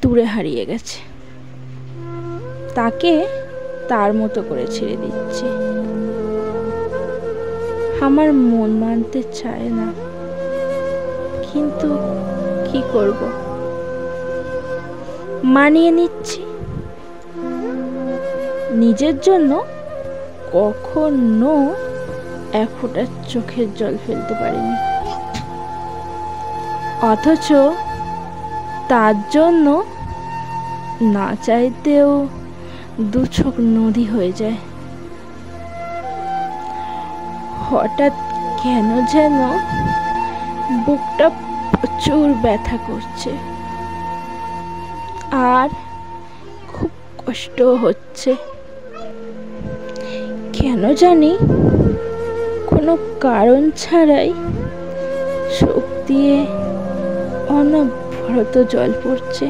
দূরে হারিয়ে গেছে, তাকে তার মতো করে ছেড়ে দিচ্ছে। আমার মন মানতে চায় না, কিন্তু কি করব, মানিয়ে নিচ্ছি। নিজের জন্য কখনো এক ফোঁটা চোখের জল ফেলতে পারিনি, অথচ তার জন্য না চাইতেও দু চোখ নদী হয়ে যায়। হঠাৎ কেন যেন বুকটা প্রচুর ব্যথা করছে, আর খুব কষ্ট হচ্ছে। কেন জানি কোনো কারণ ছাড়াই চোখ দিয়ে অনবরত জল পড়ছে।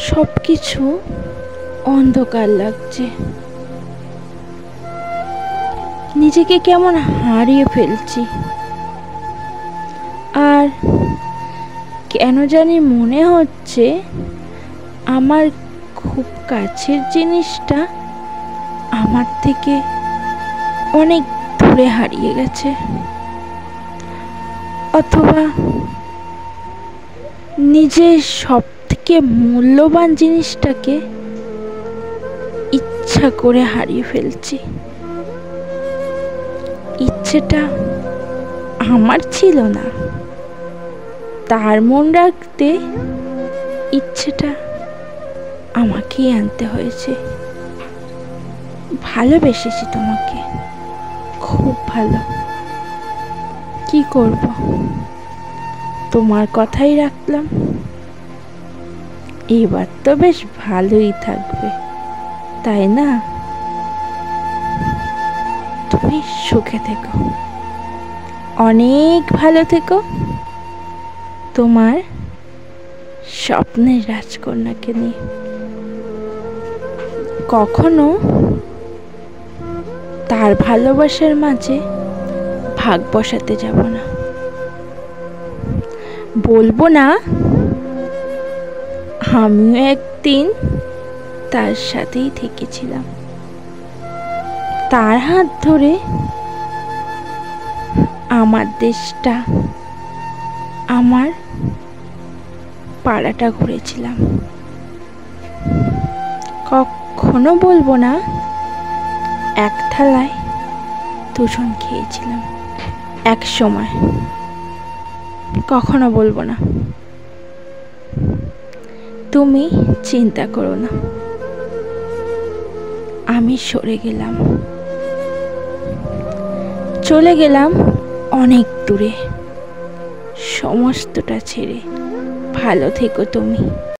সবকিছু অন্ধকার লাগছে, নিজেকে কেমন হারিয়ে ফেলছি। আর কেন জানি মনে হচ্ছে আমার খুব কাছের জিনিসটা আমার থেকে অনেক দূরে হারিয়ে গেছে, অথবা নিজের সব থেকে মূল্যবান জিনিসটাকে ইচ্ছা করে হারিয়ে ফেলছি। ইচ্ছেটা আমার ছিল না, তার মন রাখতে ইচ্ছেটা আমাকেই আনতে হয়েছে। ভালোবেসেছি তোমাকে, খুব ভালো। কি করব, তোমার কথাই রাখলাম। এবার তো বেশ ভালোই থাকবে, তাই না? তুমি সুখে থেকো, অনেক ভালো থেকো, তোমার স্বপ্নের রাজকন্যাকে নিয়ে। কখনো তার ভালোবাসার মাঝে ভাগ বসাতে যাব না, বলবো না আমিও একদিন তার সাথেই থেকেছিলাম, তার হাত ধরে আমার দেশটা, আমার পাড়াটা ঘুরেছিলাম। কখনো বলবো না এক থালায় দুজন খেয়েছিলাম এক সময়, কখনো বলবো না। তুমি চিন্তা করো না, আমি সরে গেলাম, চলে গেলাম অনেক দূরে, সমস্তটা ছেড়ে। ভালো থেকো তুমি।